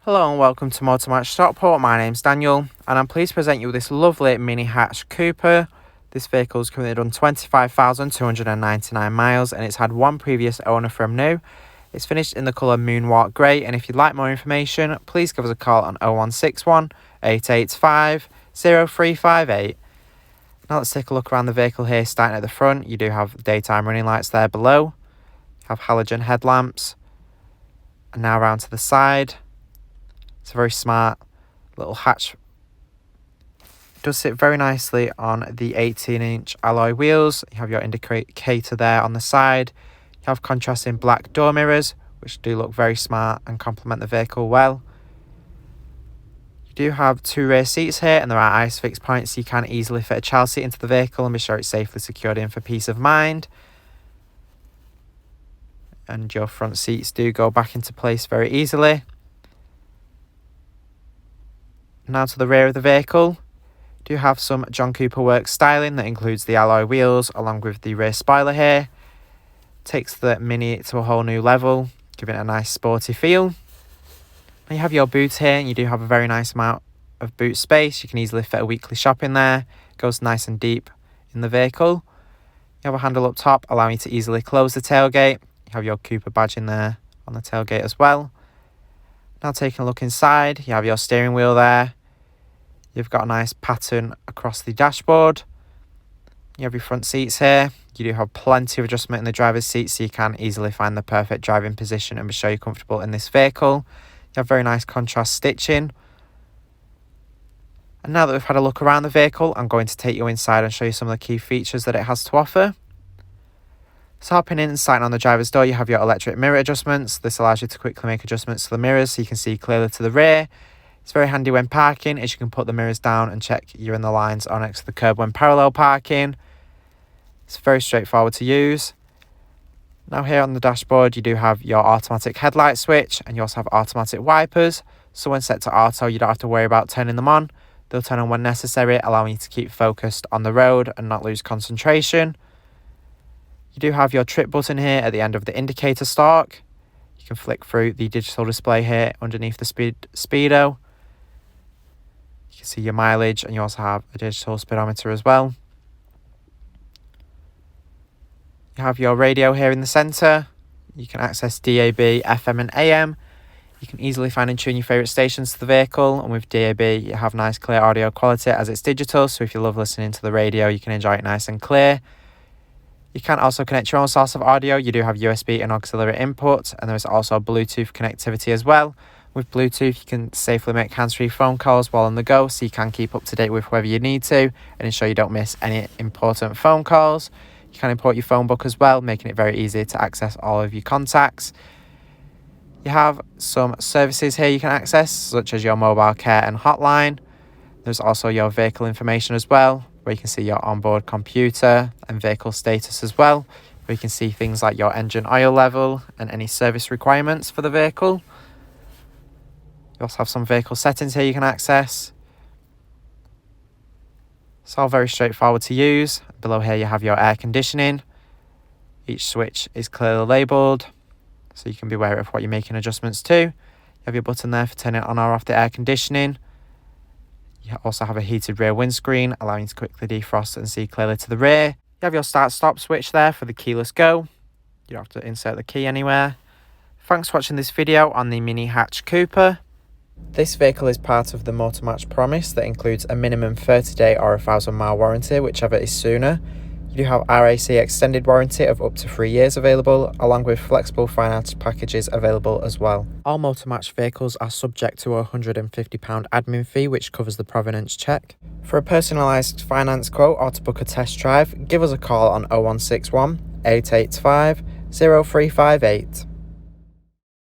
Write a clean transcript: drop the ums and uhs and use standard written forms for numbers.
Hello and welcome to Motor Match Stockport. My name's Daniel and I'm pleased to present you with this lovely mini hatch coupe. This vehicle has currently done 25,299 miles and it's had one previous owner from new. It's finished in the colour Moonwalk Grey, and if you'd like more information, please give us a call on 0161 885 0358. Now let's take a look around the vehicle here. Starting at the front, you do have daytime running lights there below. You have halogen headlamps. And now around to the side. It's a very smart little hatch. It does sit very nicely on the 18-inch alloy wheels. You have your indicator there on the side. You have contrasting black door mirrors, which do look very smart and complement the vehicle well. You do have two rear seats here, and there are ISOFIX points, so you can easily fit a child seat into the vehicle and be sure it's safely secured in for peace of mind. And your front seats do go back into place very easily. Now to the rear of the vehicle, you do have some John Cooper Works styling that includes the alloy wheels along with the rear spoiler here. Takes the Mini to a whole new level, giving it a nice sporty feel. And you have your boot here, and you do have a very nice amount of boot space. You can easily fit a weekly shop in there. It goes nice and deep in the vehicle. You have a handle up top allowing you to easily close the tailgate. You have your Cooper badge in there on the tailgate as well. Now taking a look inside, you have your steering wheel there. You've got a nice pattern across the dashboard. You have your front seats here. You do have plenty of adjustment in the driver's seat, so you can easily find the perfect driving position and be sure you're comfortable in this vehicle. You have very nice contrast stitching. And now that we've had a look around the vehicle, I'm going to take you inside and show you some of the key features that it has to offer. So hopping in and sighting on the driver's door, you have your electric mirror adjustments. This allows you to quickly make adjustments to the mirrors so you can see clearly to the rear. It's very handy when parking, as you can put the mirrors down and check you're in the lines or next to the curb when parallel parking. It's very straightforward to use. Now here on the dashboard, you do have your automatic headlight switch, and you also have automatic wipers. So when set to auto, you don't have to worry about turning them on. They'll turn on when necessary, allowing you to keep focused on the road and not lose concentration. You do have your trip button here at the end of the indicator stalk. You can flick through the digital display here underneath the speedo. You can see your mileage, and you also have a digital speedometer as well. You have your radio here in the centre. You can access DAB, FM and AM. You can easily find and tune your favourite stations to the vehicle, and with DAB you have nice clear audio quality as it's digital, so if you love listening to the radio you can enjoy it nice and clear. You can also connect your own source of audio. You do have USB and auxiliary input, and there is also Bluetooth connectivity as well. With Bluetooth, you can safely make hands-free phone calls while on the go, so you can keep up to date with whoever you need to and ensure you don't miss any important phone calls. You can import your phone book as well, making it very easy to access all of your contacts. You have some services here you can access, such as your mobile care and hotline. There's also your vehicle information as well, where you can see your onboard computer and vehicle status as well, where you can see things like your engine oil level and any service requirements for the vehicle. You also have some vehicle settings here you can access. It's all very straightforward to use. Below here you have your air conditioning. Each switch is clearly labelled, so you can be aware of what you're making adjustments to. You have your button there for turning on or off the air conditioning. You also have a heated rear windscreen, allowing you to quickly defrost and see clearly to the rear. You have your start-stop switch there for the keyless go. You don't have to insert the key anywhere. Thanks for watching this video on the Mini Hatch Coupe. This vehicle is part of the Motor Match promise that includes a minimum 30-day or 1,000-mile warranty, whichever is sooner. You do have RAC extended warranty of up to 3 years available, along with flexible finance packages available as well. All Motor Match vehicles are subject to a £150 admin fee, which covers the provenance check. For a personalised finance quote or to book a test drive, give us a call on 0161 885 0358.